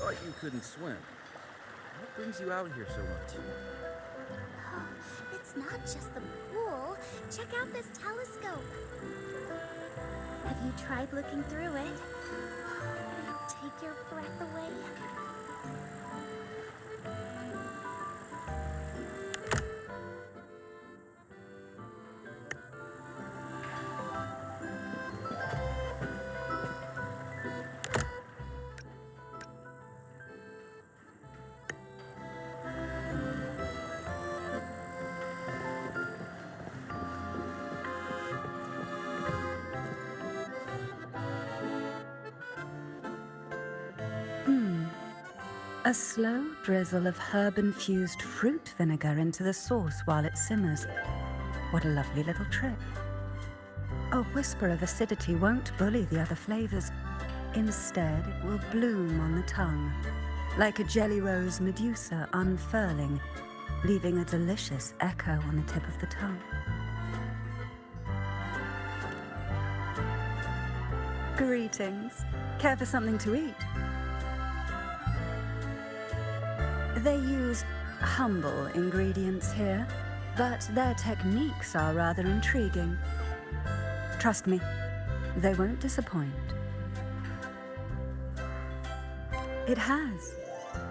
thought you couldn't swim. What brings you out here so much? Oh, it's not just the pool. Check out this telescope. Have you tried looking through it? It'll take your breath away. A slow drizzle of herb-infused fruit vinegar into the sauce while it simmers. What a lovely little trick. A whisper of acidity won't bully the other flavors. Instead, it will bloom on the tongue, like a jelly rose medusa unfurling, leaving a delicious echo on the tip of the tongue. Greetings. Care for something to eat? They use humble ingredients here, but their techniques are rather intriguing. Trust me, they won't disappoint. It has.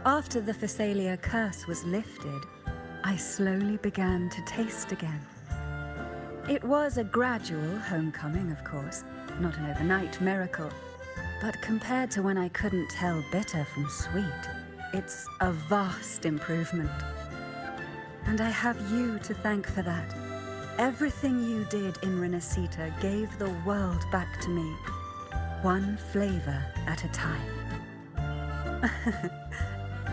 After the Phasalia curse was lifted, I slowly began to taste again. It was a gradual homecoming, of course, not an overnight miracle, but compared to when I couldn't tell bitter from sweet, it's a vast improvement. And I have you to thank for that. Everything you did in Renacita gave the world back to me, one flavor at a time.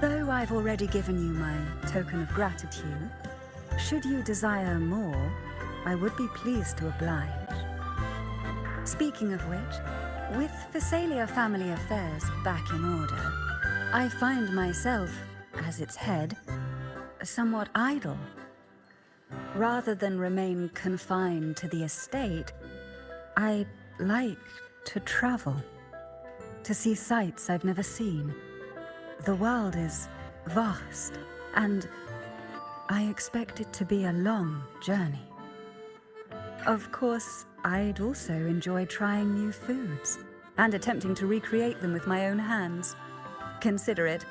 Though I've already given you my token of gratitude, should you desire more, I would be pleased to oblige. Speaking of which, with Phasalia family affairs back in order, I find myself, as its head, somewhat idle. Rather than remain confined to the estate, I'd like to travel, to see sights I've never seen. The world is vast, and I expect it to be a long journey. Of course, I'd also enjoy trying new foods and attempting to recreate them with my own hands. Consider it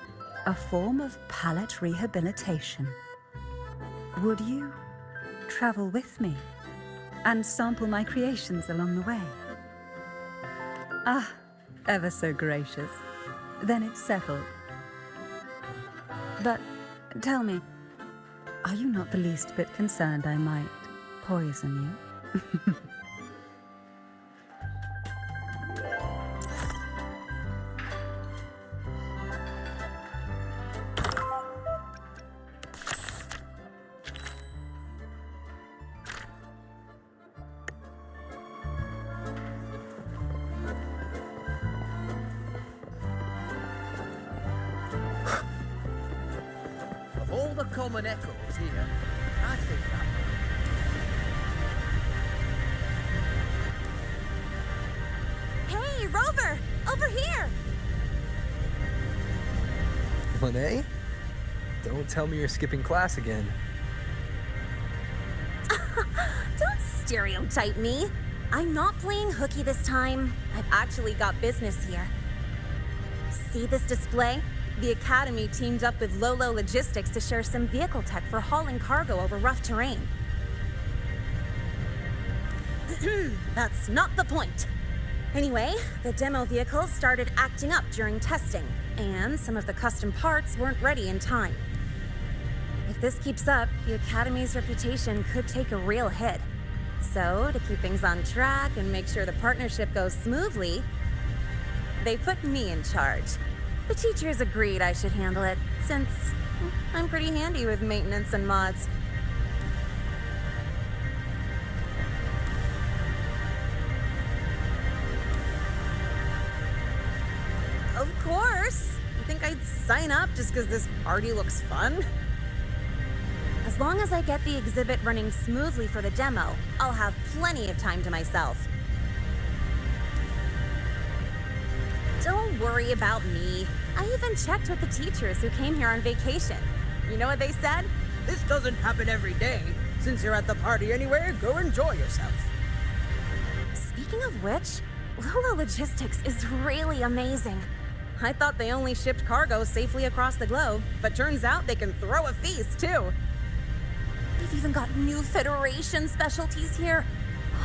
a form of palate rehabilitation. Would you travel with me and sample my creations along the way? Ah, ever so gracious. Then it's settled. But tell me, are you not the least bit concerned I might poison you? All the common echoes here, I think that Hey, Rover! Over here! Lene? Don't tell me you're skipping class again. Don't stereotype me. I'm not playing hooky this time. I've actually got business here. See this display? The Academy teamed up with Lolo Logistics to share some vehicle tech for hauling cargo over rough terrain. That's not the point. Anyway, the demo vehicles started acting up during testing, and some of the custom parts weren't ready in time. If this keeps up, the Academy's reputation could take a real hit. So, to keep things on track and make sure the partnership goes smoothly, they put me in charge. The teachers agreed I should handle it, since I'm pretty handy with maintenance and mods. Of course! You think I'd sign up just because this party looks fun? As long as I get the exhibit running smoothly for the demo, I'll have plenty of time to myself. Don't worry about me. I even checked with the teachers who came here on vacation. You know what they said? This doesn't happen every day. Since you're at the party anyway, go enjoy yourself. Speaking of which, Lula Logistics is really amazing. I thought they only shipped cargo safely across the globe, but turns out they can throw a feast too. They've even got new Federation specialties here.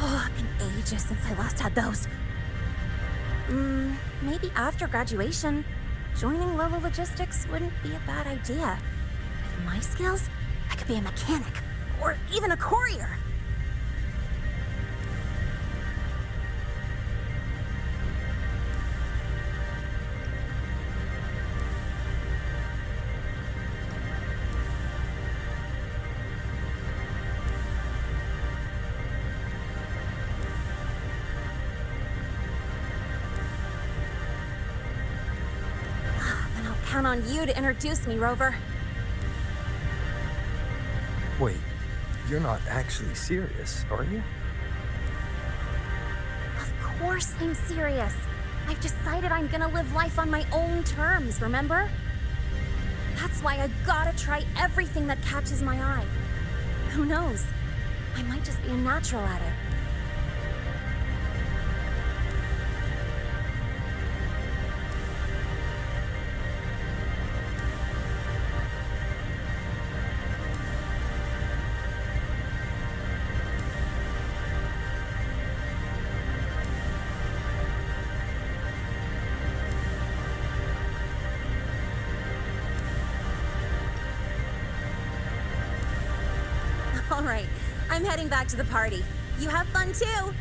Oh, it's been ages since I last had those. Maybe after graduation, joining Lula Logistics wouldn't be a bad idea. With my skills, I could be a mechanic, or even a courier. Then I'll count on you to introduce me, Rover. Wait, you're not actually serious, are you? Of course I'm serious. I've decided I'm gonna live life on my own terms, remember? That's why I gotta try everything that catches my eye. Who knows? I might just be a natural at it. All right, I'm heading back to the party. You have fun too.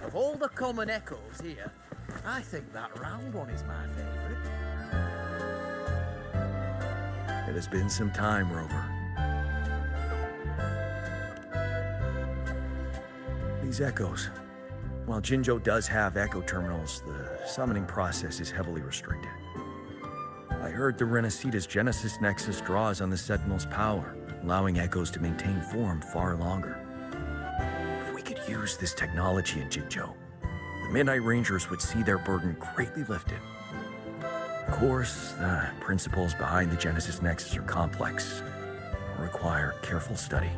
Of all the common echoes here, I think that round one is my favorite. It has been some time, Rover. These echoes. While Jinzhou does have echo terminals, the summoning process is heavily restricted. I heard the Renacita's Genesis Nexus draws on the Sentinel's power, allowing echoes to maintain form far longer. If we could use this technology in Jinzhou, the Midnight Rangers would see their burden greatly lifted. Of course, the principles behind the Genesis Nexus are complex and require careful study.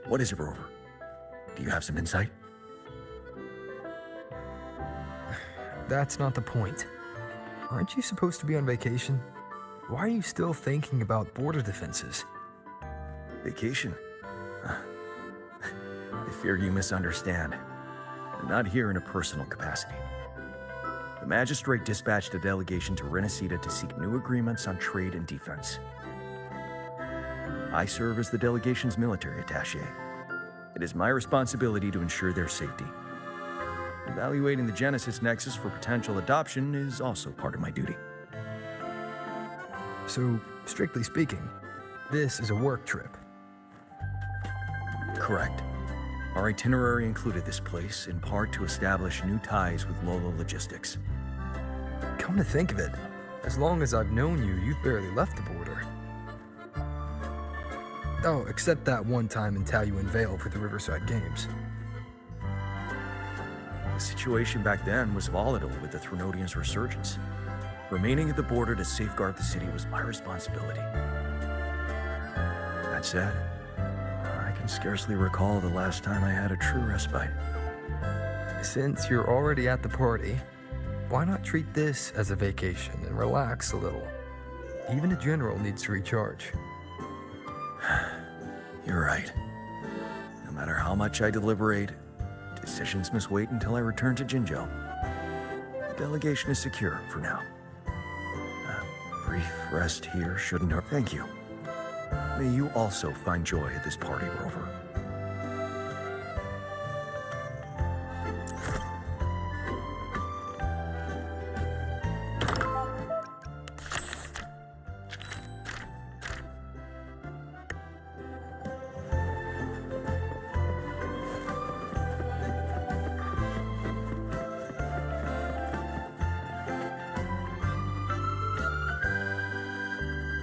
What is it, Rover? Do you have some insight? That's not the point. Aren't you supposed to be on vacation? Why are you still thinking about border defenses? Vacation? I fear you misunderstand. I'm not here in a personal capacity. The Magistrate dispatched a delegation to Renacita to seek new agreements on trade and defense. I serve as the delegation's military attaché. It is my responsibility to ensure their safety. Evaluating the Genesis Nexus for potential adoption is also part of my duty. So, strictly speaking, this is a work trip. Correct. Our itinerary included this place, in part to establish new ties with Lolo Logistics. Come to think of it, as long as I've known you, you've barely left the border. Oh, except that one time in Taoyuan Vale for the Riverside Games. The situation back then was volatile with the Threnodians' resurgence. Remaining at the border to safeguard the city was my responsibility. That said, I can scarcely recall the last time I had a true respite. Since you're already at the party, why not treat this as a vacation and relax a little? Even a general needs to recharge. You're right. No matter how much I deliberate, decisions must wait until I return to Jinzhou. The delegation is secure for now. A brief rest here shouldn't hurt. Thank you. May you also find joy at this party, Rover.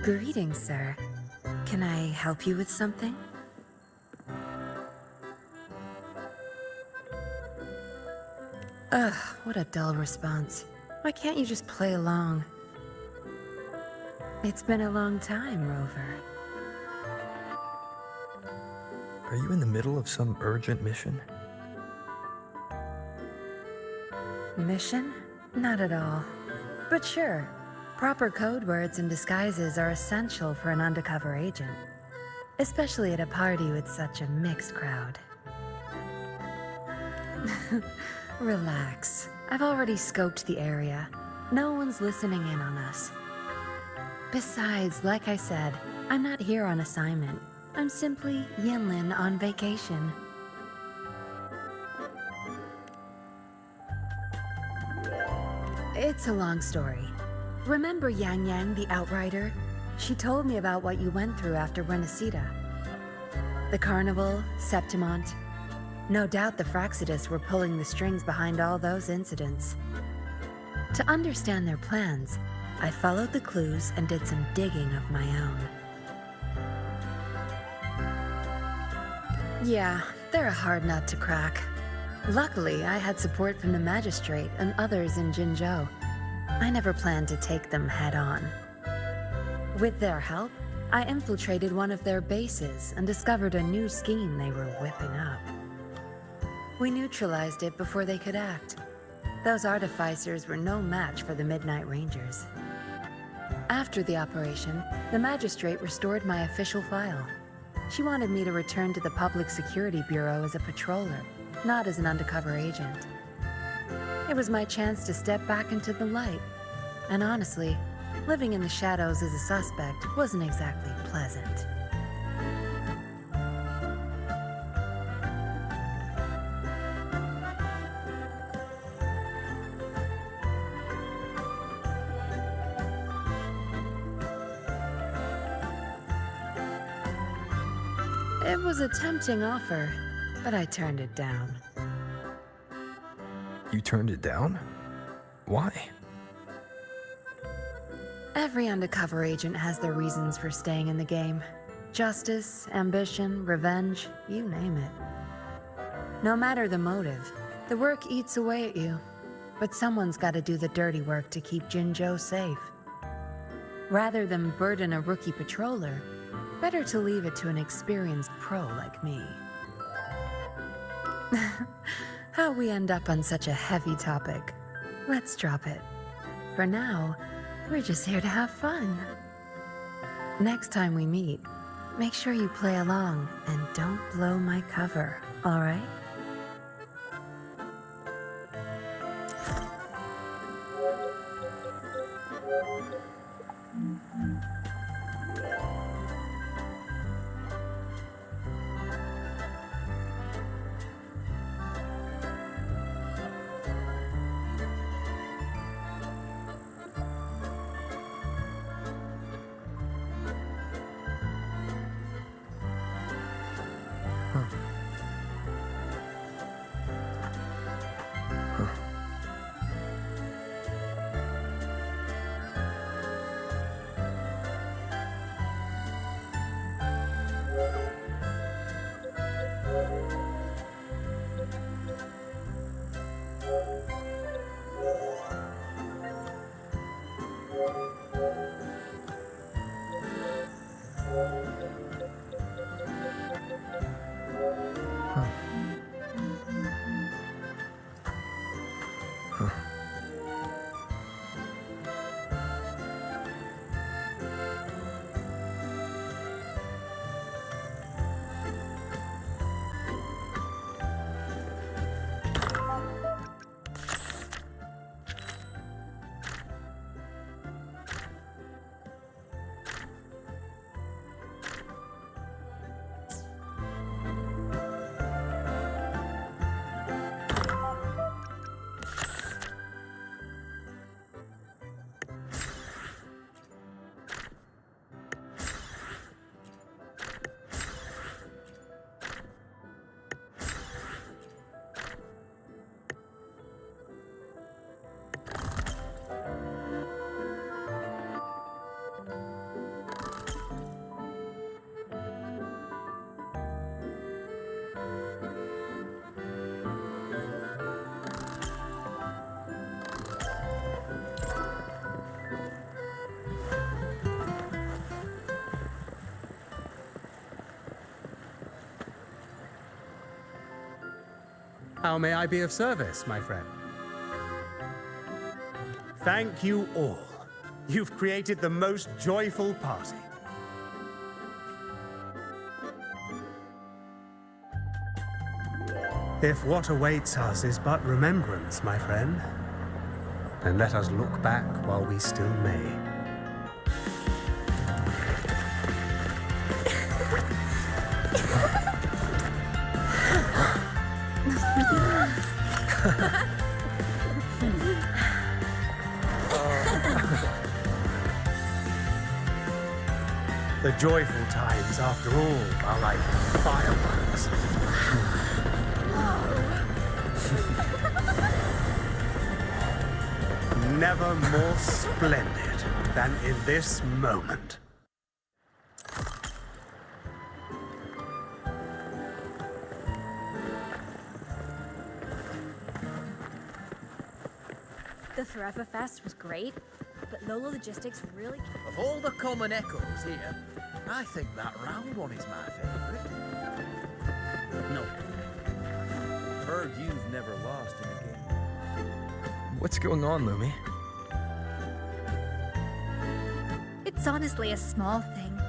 Greetings, sir. Can I help you with something? Ugh, what a dull response. Why can't you just play along? It's been a long time, Rover. Are you in the middle of some urgent mission? Mission? Not at all. But sure, proper code words and disguises are essential for an undercover agent. Especially at a party with such a mixed crowd. Relax. I've already scoped the area. No one's listening in on us. Besides, like I said, I'm not here on assignment. I'm simply Yinlin on vacation. It's a long story. Remember Yang Yang, the Outrider? She told me about what you went through after Renacida. The Carnival, Septimont. No doubt the Fraxidus were pulling the strings behind all those incidents. To understand their plans, I followed the clues and did some digging of my own. Yeah, they're a hard nut to crack. Luckily, I had support from the Magistrate and others in Jinzhou. I never planned to take them head-on. With their help, I infiltrated one of their bases and discovered a new scheme they were whipping up. We neutralized it before they could act. Those artificers were no match for the Midnight Rangers. After the operation, the Magistrate restored my official file. She wanted me to return to the Public Security Bureau as a patroller, not as an undercover agent. It was my chance to step back into the light. And honestly, living in the shadows as a suspect wasn't exactly pleasant. It was a tempting offer, but I turned it down. You turned it down? Why? Every undercover agent has their reasons for staying in the game. Justice, ambition, revenge, you name it. No matter the motive, the work eats away at you. But someone's got to do the dirty work to keep Jinzhou safe. Rather than burden a rookie patroller, better to leave it to an experienced pro like me. How we end up on such a heavy topic. Let's drop it. For now, we're just here to have fun. Next time we meet, make sure you play along and don't blow my cover, all right? How may I be of service, my friend? Thank you all. You've created the most joyful party. If what awaits us is but remembrance, my friend, then let us look back while we still may. The joyful times, after all, are like fireworks. Never more splendid than in this moment. The Forever Fest was great, but Lola Logistics really... Of all the common echoes here, I think that round one is my favorite. No. Heard you've never lost in a game. What's going on, Lumi? It's honestly a small thing.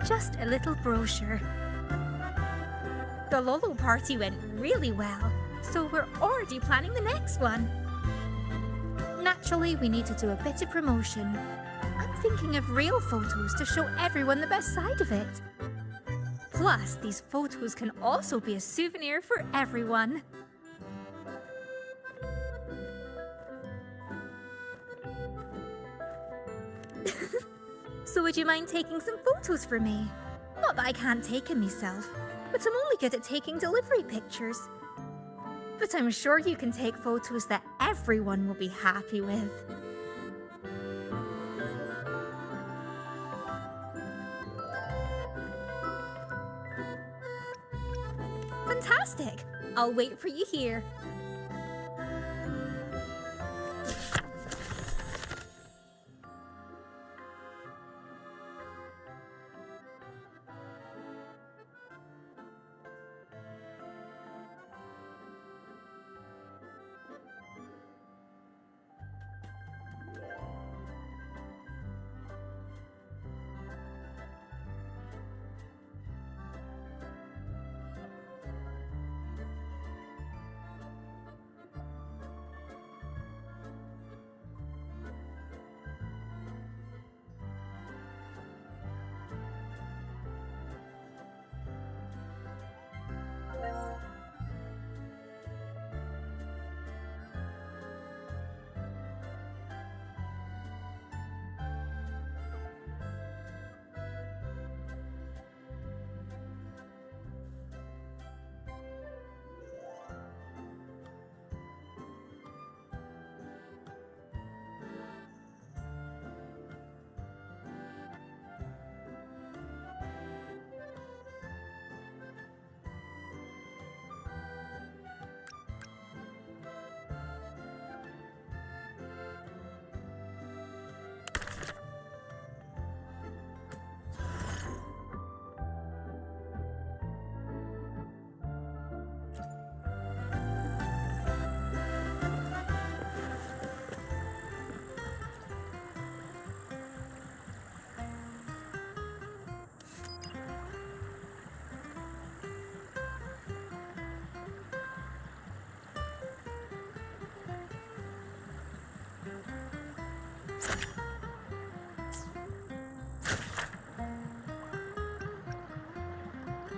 Just a little brochure. The Lolo party went really well, so we're already planning the next one. Naturally, we need to do a bit of promotion. I'm thinking of real photos to show everyone the best side of it. Plus, these photos can also be a souvenir for everyone. So would you mind taking some photos for me? Not that I can't take them myself, but I'm only good at taking delivery pictures. But I'm sure you can take photos that everyone will be happy with. Fantastic! I'll wait for you here.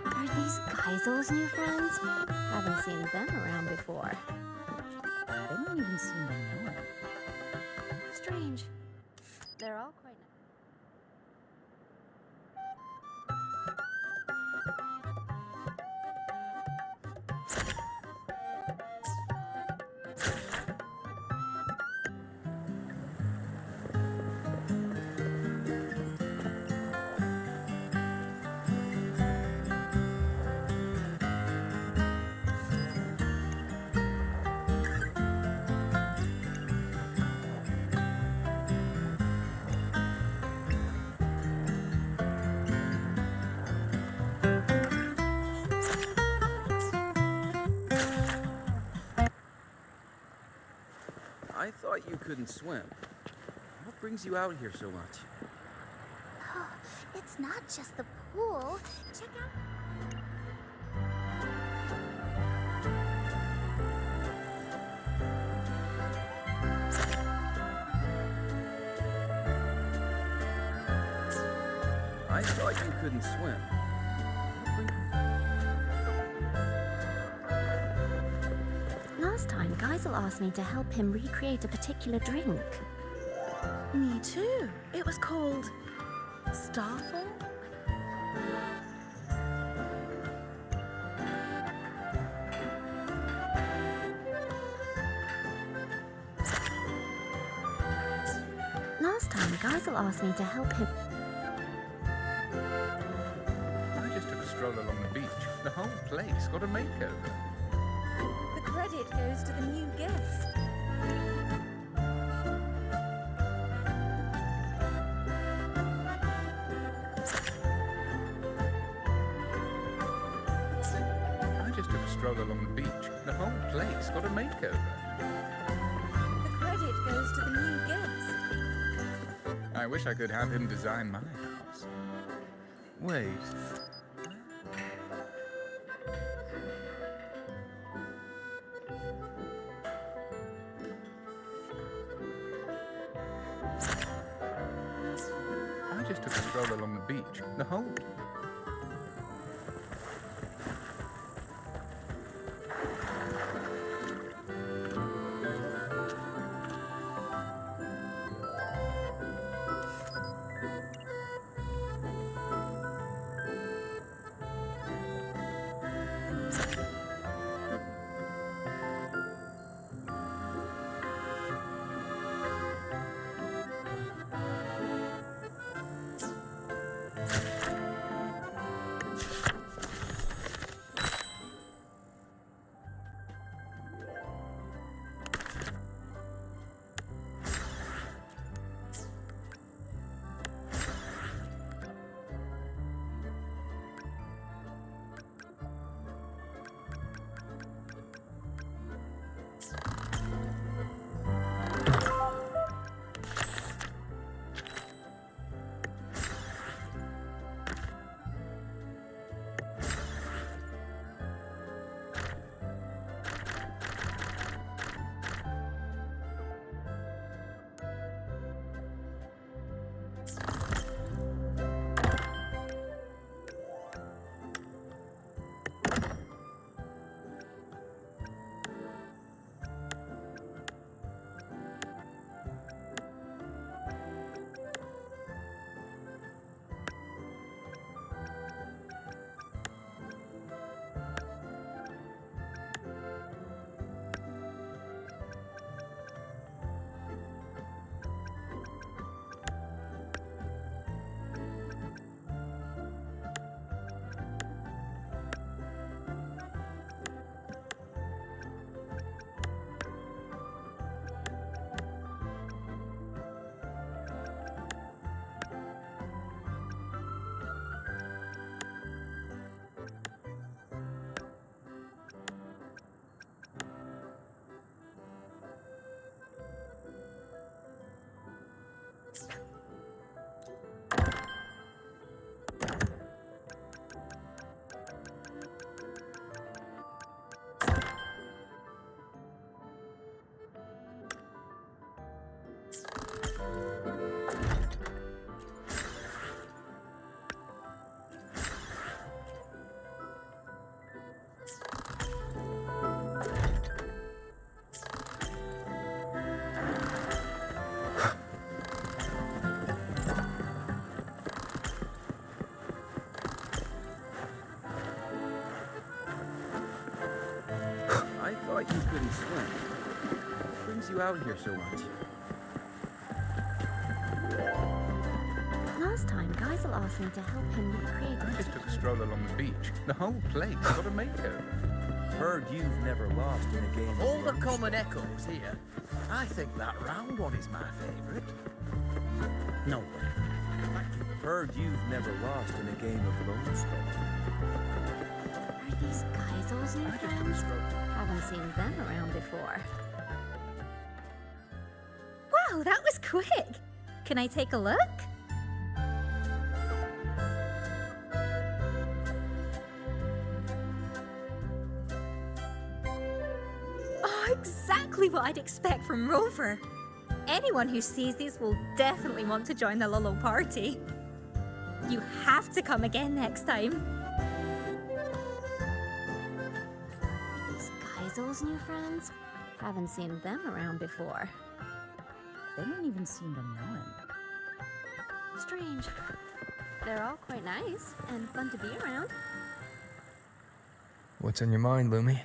Are these Geisel's new friends? Haven't seen them around before. They don't even seem to know him. Strange. They're all quite nice. thought you couldn't swim. What brings you out here so much? Oh, it's not just the pool. Check out. I thought you couldn't swim. Last time, Geisel asked me to help him recreate a particular drink. Me too. It was called Starfall? Last time, Geisel asked me to help him. I just took a stroll along the beach. The whole place got a makeover. The credit goes to the new guest. I just took a stroll along the beach. The whole place got a makeover. The credit goes to the new guest. I wish I could have him design my house. Wait. I just took a stroll along the beach. The whole... thought you couldn't swim. What brings you out here so much? Last time, Geisel asked me to help him recreate I just took a stroll along the beach. The whole place got a makeover. Heard you've never lost in a game of All the Lone common echoes here. I think that round one is my favourite. No way. Heard you've never lost in a game of Lone Star. Are these Geisel's new I just took a friends? stroll. Haven't seen them around before. Wow, that was quick. Can I take a look? Oh, exactly what I'd expect from Rover. Anyone who sees these will definitely want to join the Lolo party. You have to come again next time. These Kaizo's new friends? Haven't seen them around before. They don't even seem to know him. Strange. They're all quite nice and fun to be around. What's on your mind, Lumi?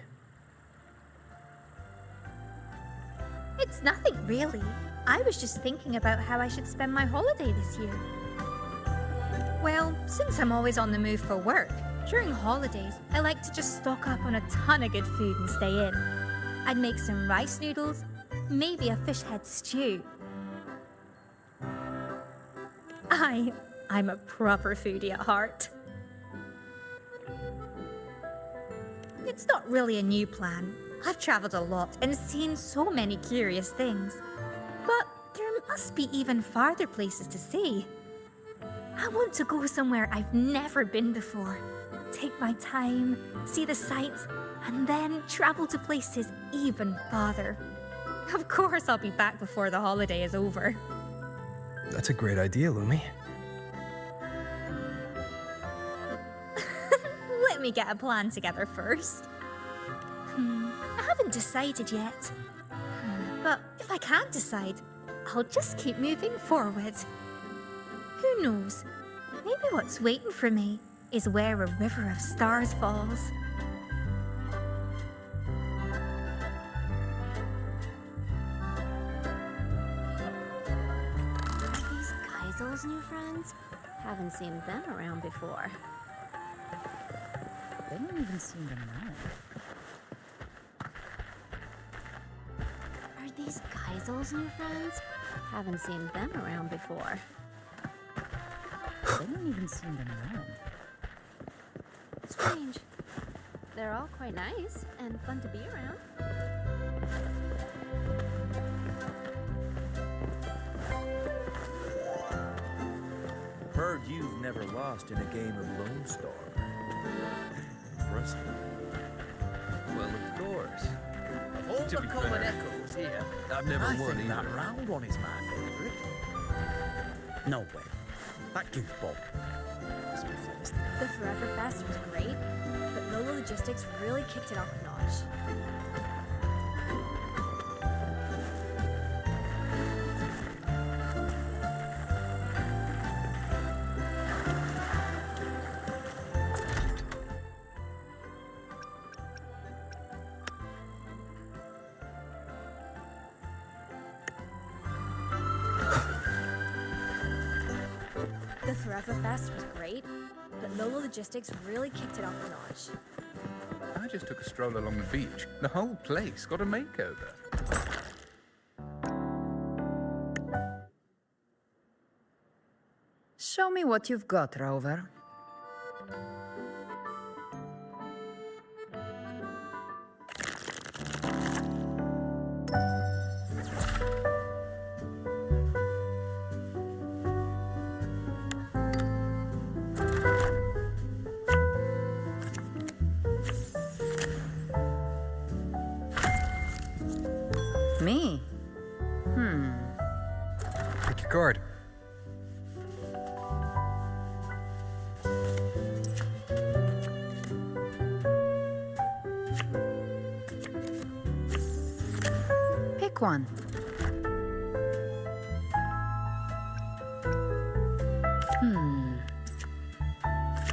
It's nothing really. I was just thinking about how I should spend my holiday this year. Well, since I'm always on the move for work, during holidays, I like to just stock up on a ton of good food and stay in. I'd make some rice noodles, maybe a fish head stew. I'm a proper foodie at heart. It's not really a new plan. I've traveled a lot and seen so many curious things. But there must be even farther places to see. I want to go somewhere I've never been before. Take my time, see the sights, and then travel to places even farther. Of course, I'll be back before the holiday is over. That's a great idea, Lumi. Let me get a plan together first. I haven't decided yet. But if I can't decide, I'll just keep moving forward. Who knows? Maybe what's waiting for me is where a river of stars falls. Are these Kaizo's new friends? Haven't seen them around before. They don't even seem to know him. Are these Kaizo's new friends? Haven't seen them around before. They don't even seem to know him. Strange. They're all quite nice and fun to be around. Heard you've never lost in a game of Lone Star. Impressive. Well, of course. Of all To the be common fair, echoes here, I've never I won think that either. round one is my favourite. No way. That goofball. The Forever Fest was great, but Lolo Logistics really kicked it off a notch. The Forever Fest was great, but Lolo Logistics really kicked it off a notch. I just took a stroll along the beach. The whole place got a makeover. Show me what you've got, Rover. Me? Pick your card. Pick one.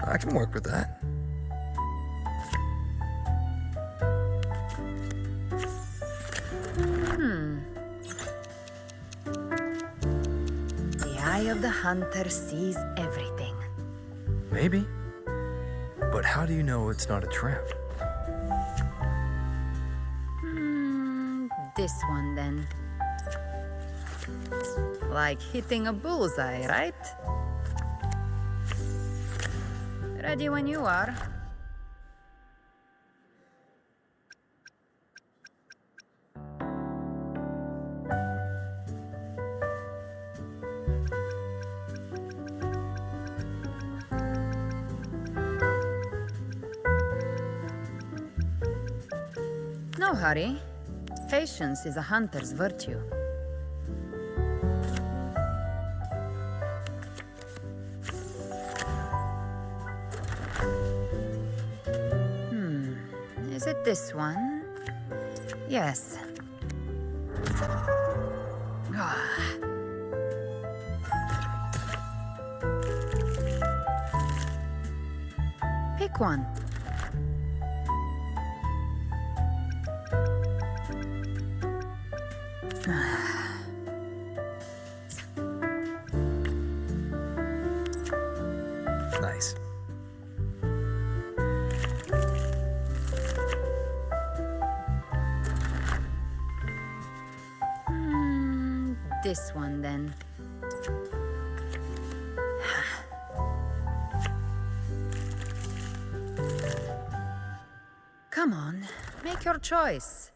I can work with that. The eye of the hunter sees everything. Maybe. But how do you know it's not a trap? This one then. Like hitting a bullseye, right? Ready when you are. No hurry. Patience is a hunter's virtue. Is it this one? Yes. Ah. Pick one. Nice. This one then. Come on, make your choice.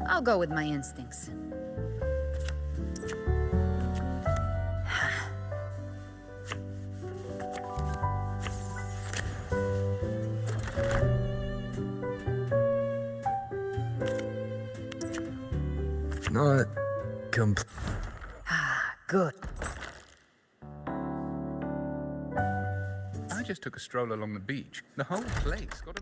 I'll go with my instincts. Not complete. Good. I just took a stroll along the beach. The whole place got a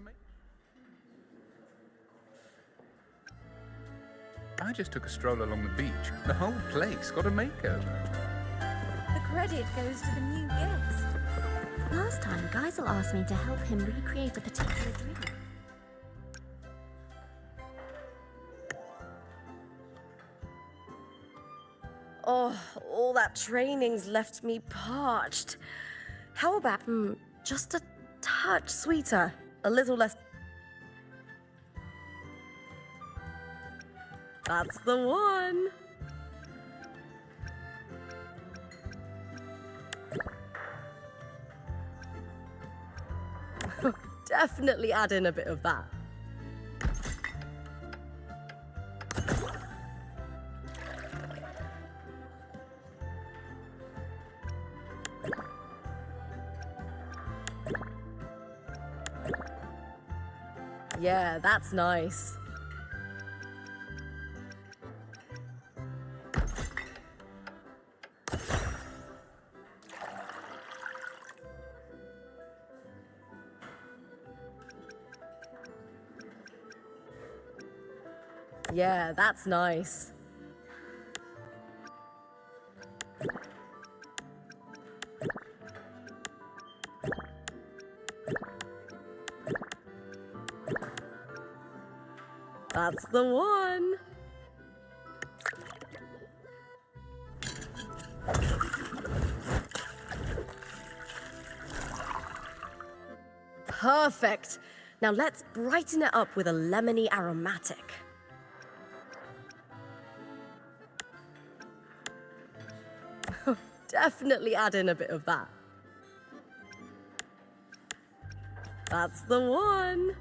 I just took a stroll along the beach. The whole place got a makeover. The credit goes to the new guest. Last time, Geisel asked me to help him recreate a particular drink. Oh, all that training's left me parched. How about just a touch sweeter? A little less. That's the one. Definitely add in a bit of that. Yeah, that's nice. Yeah, that's nice. That's the one. Perfect. Now let's brighten it up with a lemony aromatic. Definitely add in a bit of that. That's the one.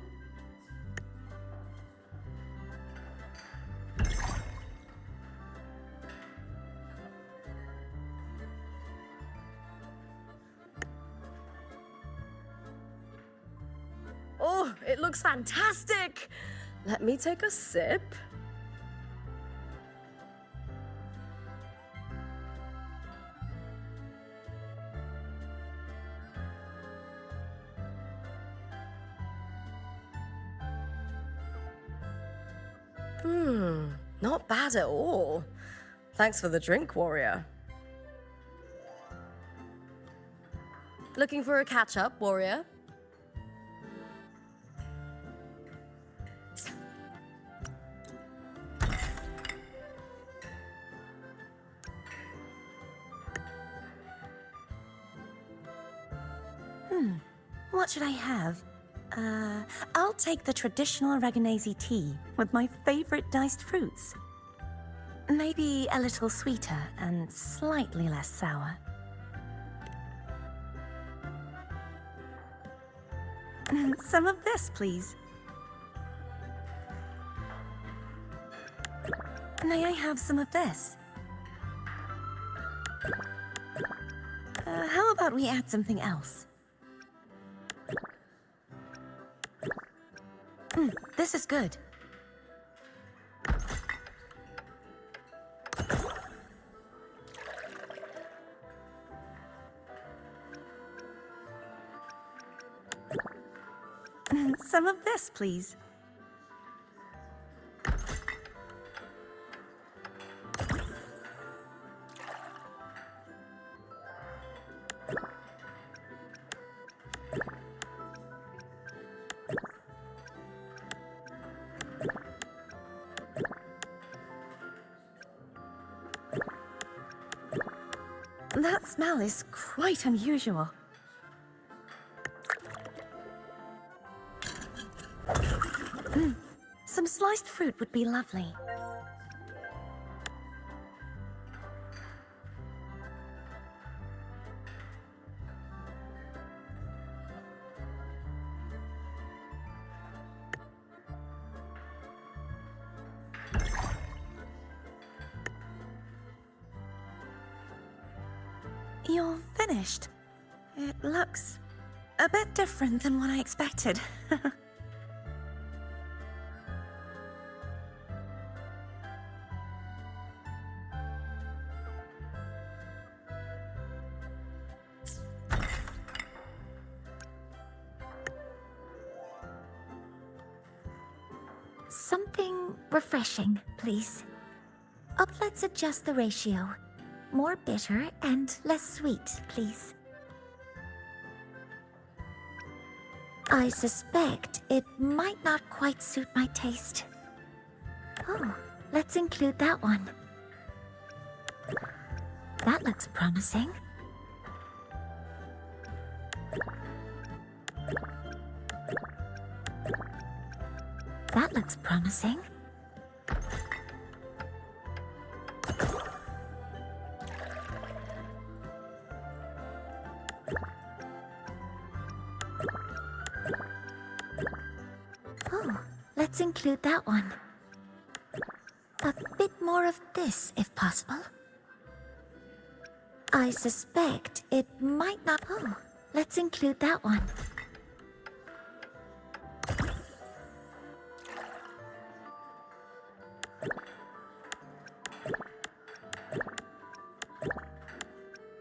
Oh, it looks fantastic. Let me take a sip. Not bad at all. Thanks for the drink, warrior. Looking for a catch-up, warrior? What should I have? I'll take the traditional Reganese tea with my favorite diced fruits. Maybe a little sweeter and slightly less sour. Some of this, please. May I have some of this? How about we add something else? This is good. Some of this, please. That smell is quite unusual. Some sliced fruit would be lovely. You're finished. It looks a bit different than what I expected. Something refreshing, please. Let's adjust the ratio. More bitter and less sweet, please. I suspect it might not quite suit my taste. Oh, let's include that one. That looks promising. That looks promising. Oh, let's include that one. A bit more of this, if possible. I suspect it might not... Oh, let's include that one.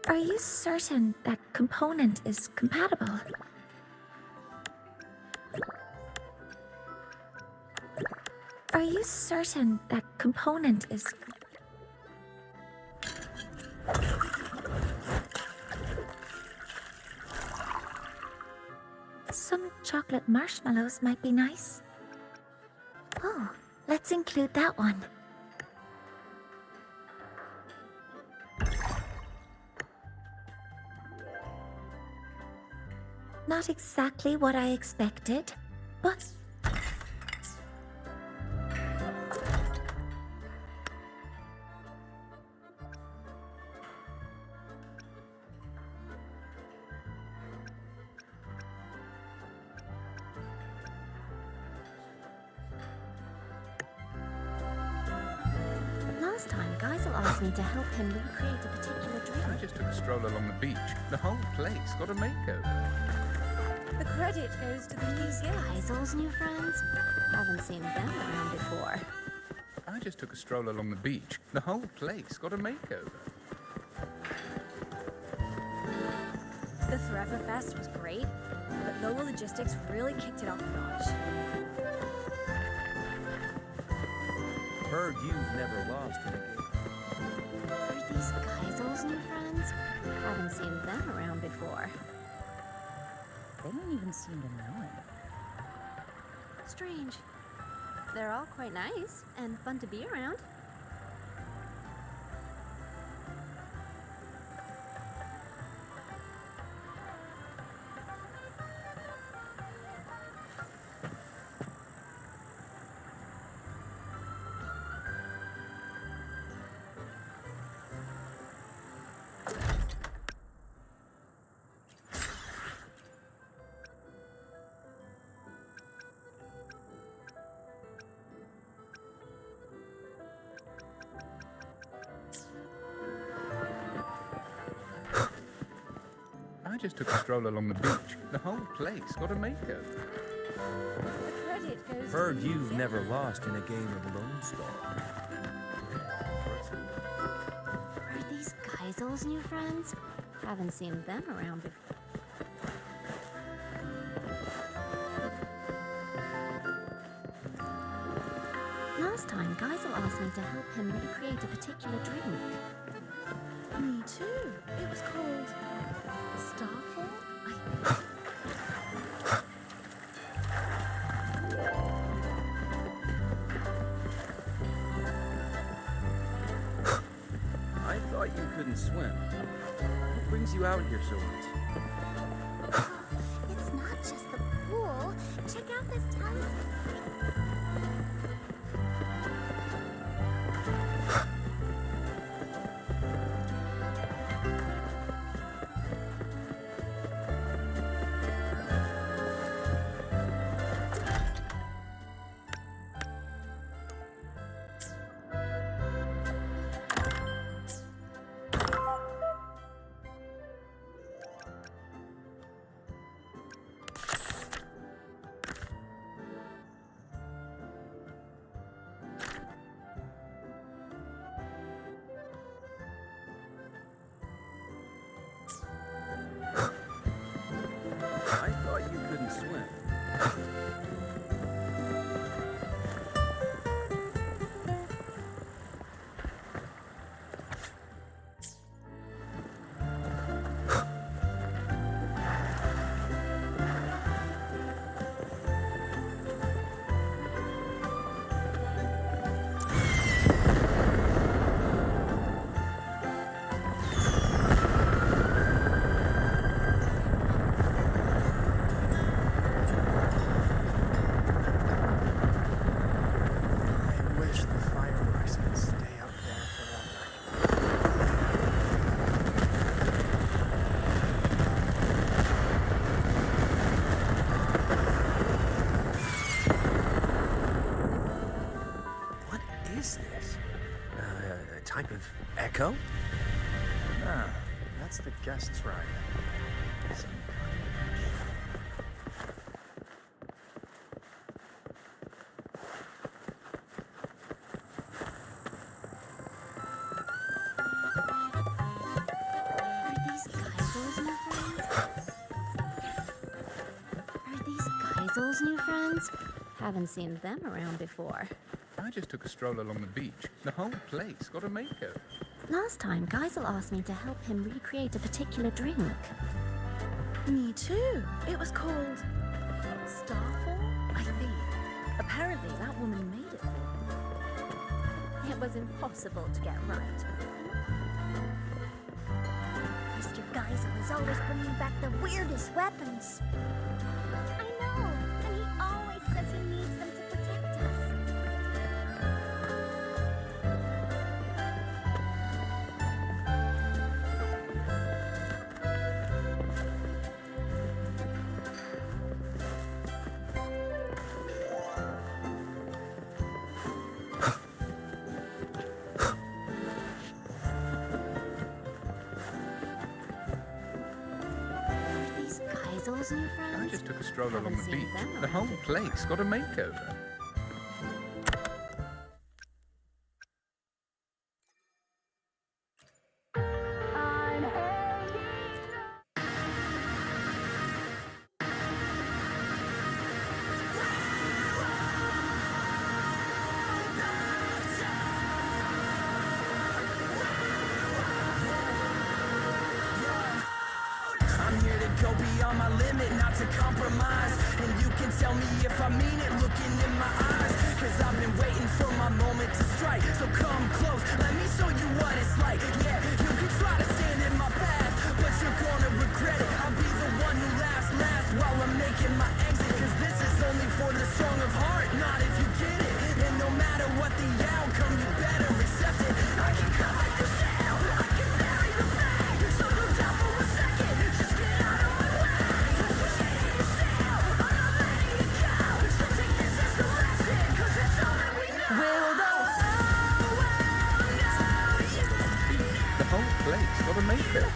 Are you certain that component is compatible? Are you certain that component is... Some chocolate marshmallows might be nice. Oh, let's include that one. Not exactly what I expected, but... Last time, Geisel asked me to help him recreate a particular drink. I just took a stroll along the beach. The whole place got a makeover. The credit goes to the museum. Geisel's new friends? Haven't seen them around before. I just took a stroll along the beach. The whole place got a makeover. The Forever Fest was great, but Lola Logistics really kicked it off a notch. Heard you've never lost in a game. Are these Geisel's new friends? Haven't seen them around before. They don't even seem to know him. Strange. They're all quite nice and fun to be around. just took a stroll along the beach. The whole place got a makeover. The credit goes Heard you've never lost in a game of Lone Star. Are these Geisel's new friends? Haven't seen them around before. Last time, Geisel asked me to help him recreate a particular drink. Me too. It was called Starfall. I thought you couldn't swim. What brings you out here so much? It's not just the pool. Check out this telescope. I thought you couldn't swim. Type of echo? Ah, that's the guest's ride. Some Are these Geisel's new friends? Are these Geisel's new friends? Haven't seen them around before. I just took a stroll along the beach. The whole place got a makeover. Last time, Geisel asked me to help him recreate a particular drink. Me too. It was called Starfall, I think. Apparently, that woman made it for me. It was impossible to get right. Mr. Geisel is always bringing back the weirdest weapons. I know, and he always says he needs them to protect us. Geisel's new friends? I just took a stroll along Haven't the seen beach. them The whole around place got a makeover. I'm here to go beyond my limit, not to compromise. And you can tell me if I mean it, looking in my eyes. Cause I've been waiting for my moment to strike. So come close, let me show you what it's like. Yeah, you can try to stand in my path, but you're gonna regret it. I'll be the one who laughs last while I'm making my exit. Cause this is only for the strong of heart, not if you get it. And no matter what the outcome, you better accept it. I can cut like the shell, I can bury the flag. So don't doubt for a second, just get out of my way. Push it in your cell, I'm not letting it go. So take this as a lesson, cause it's all that we know. Will the whole world know you? The whole place got a makeover.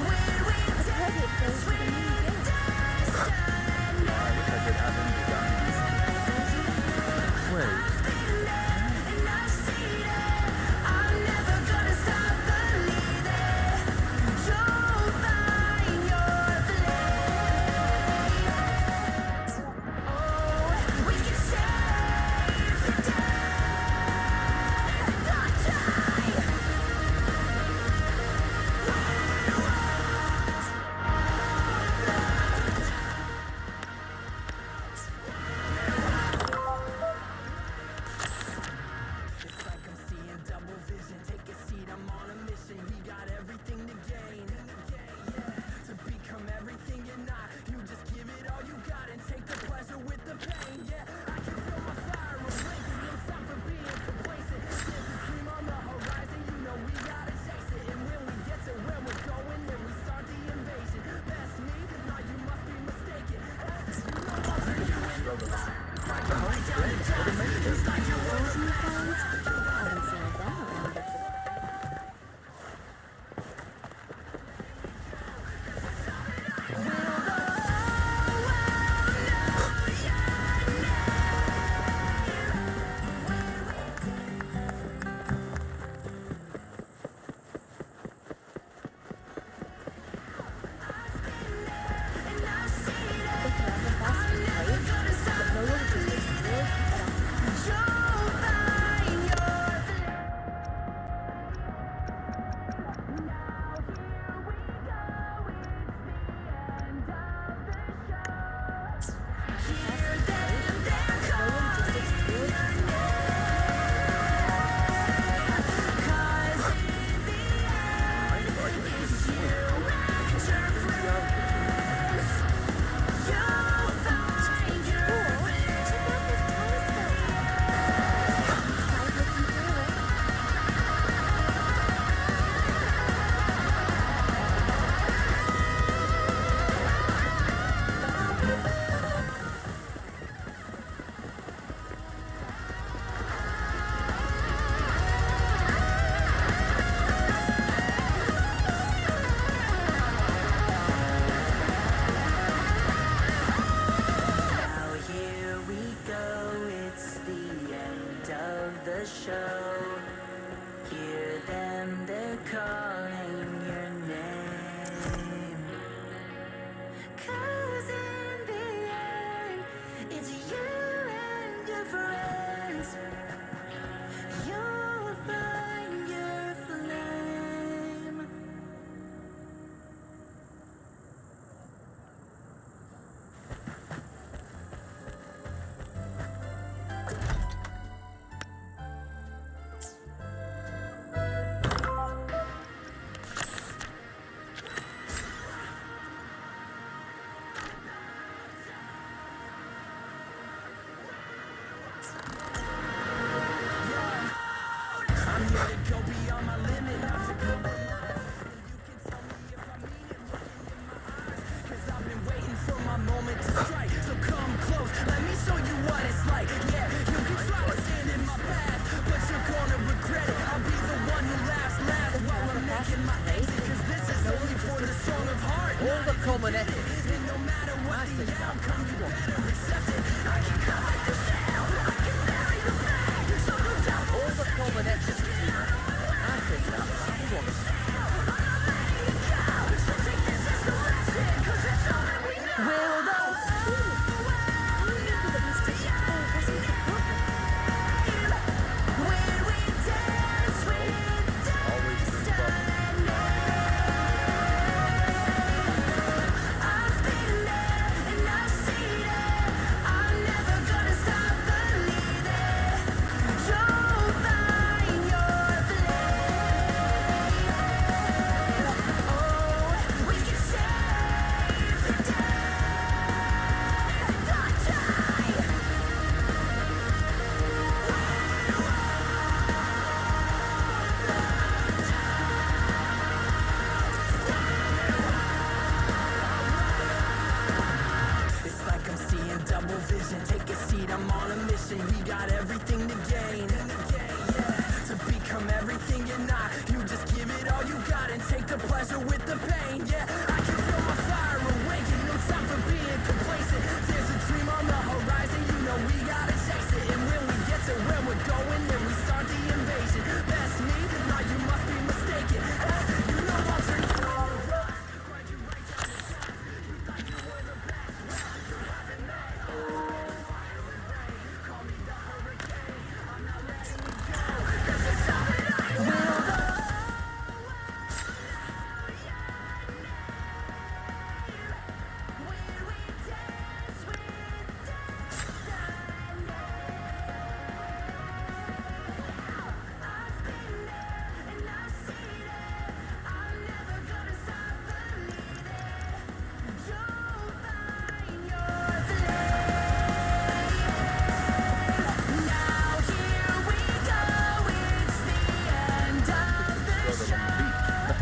When we take credit goes to the new guild. I wish I could have him design. Wait.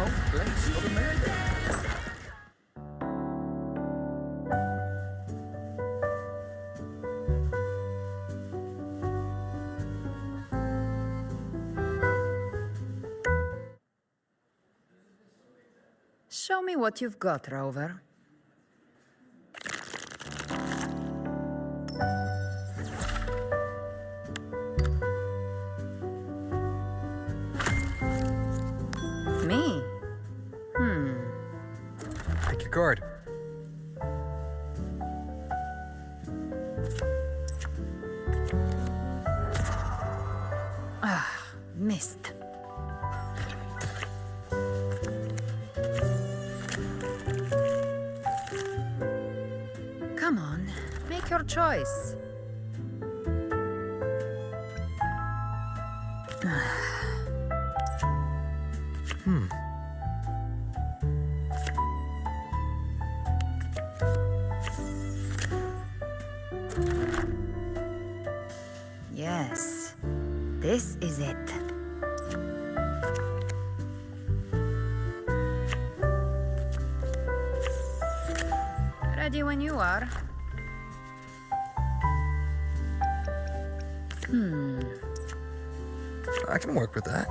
whole place got a miracle. Show me what you've got, Rover. Me? Pick your card. Missed. Come on, make your choice. Yes, this is it. Ready when you are. I can work with that.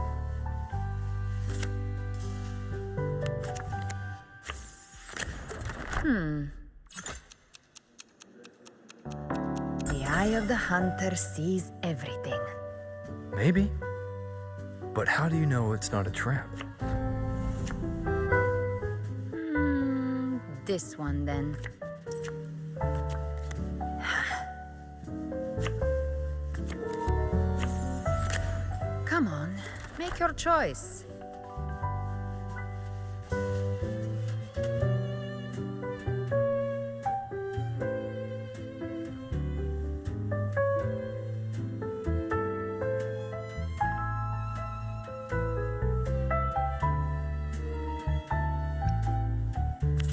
The eye of the hunter sees everything. Maybe. But how do you know it's not a trap? This one then. Come on, make your choice.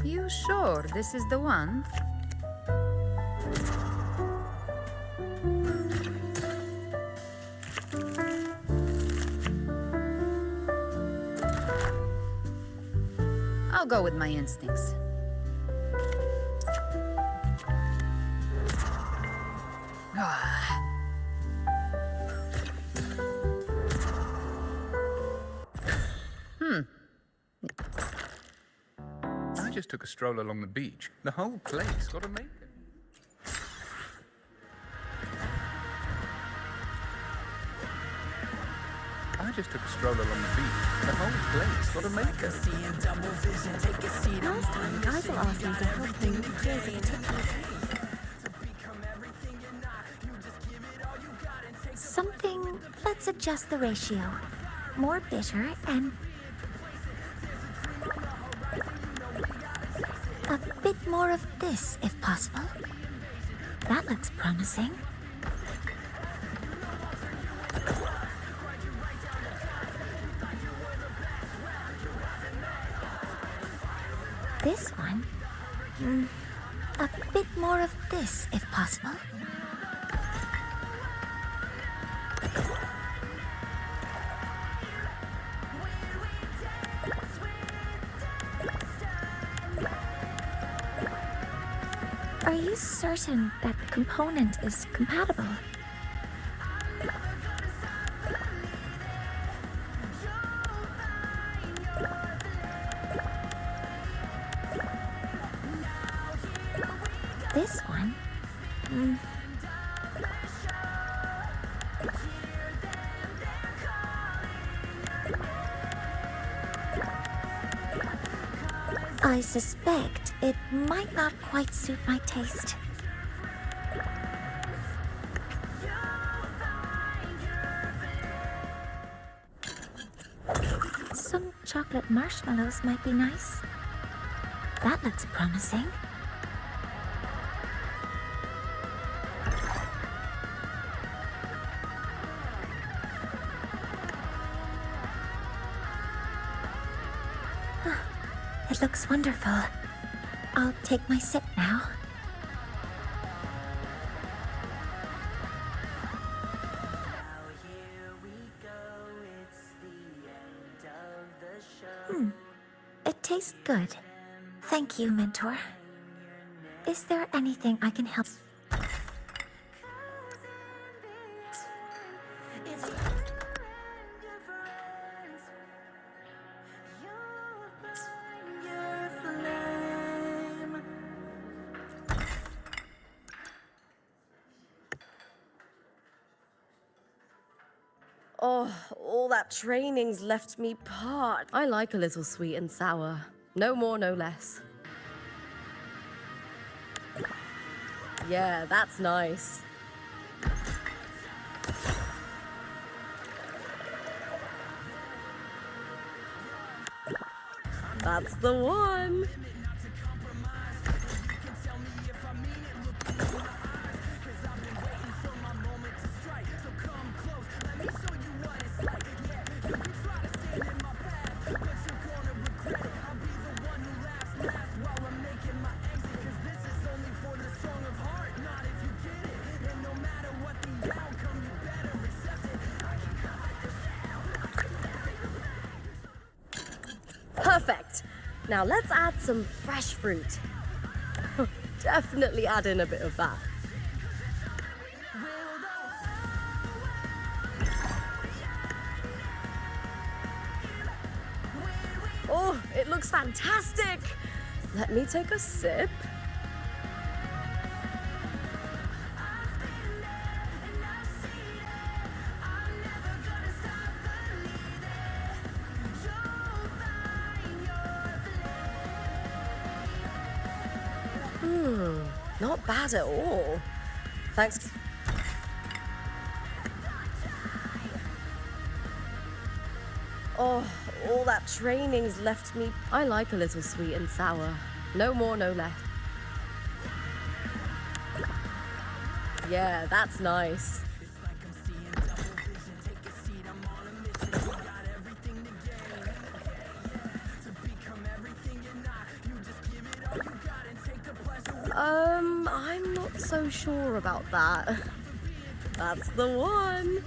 You sure this is the one? I'll go with my instincts. I just took a stroll along the beach. The whole place got a maker. I just took a stroll along the beach. The whole place got a maker. Last time, Geisel asked me to help him clear the particular. Something. Let's adjust the ratio. More bitter and a bit more of this, if possible. That looks promising. This one. A bit more of this, if possible. Are you certain that component is compatible? This one? I suspect it might not quite suit my taste. Some chocolate marshmallows might be nice. That looks promising. It looks wonderful. I'll take my sip now. taste good. Thank you, Mentor. Is there anything I can help? Oh, all that training's left me parched. I like a little sweet and sour. No more, no less. Yeah, that's nice. That's the one. Perfect. Now let's add some fresh fruit. Definitely add in a bit of that. Oh, it looks fantastic. Let me take a sip. Not bad at all. Thanks. Oh, all that training's left me. I like a little sweet and sour. No more, no less. Yeah, that's nice. I'm not so sure about that. That's the one.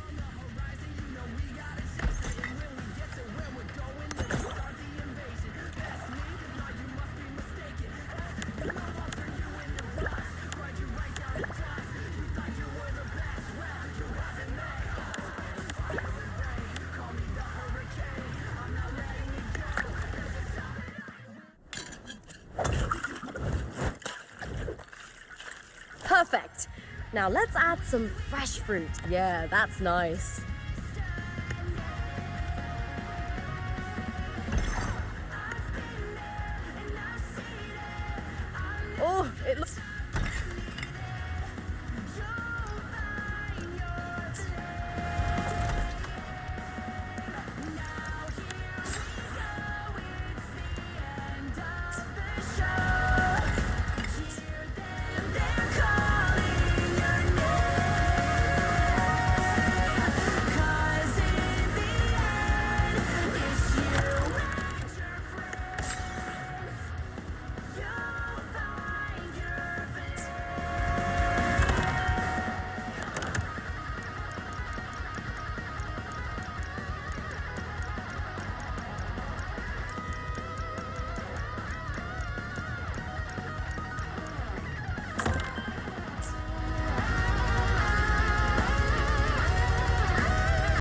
Perfect. Now let's add some fresh fruit. Yeah, that's nice. Oh, it looks...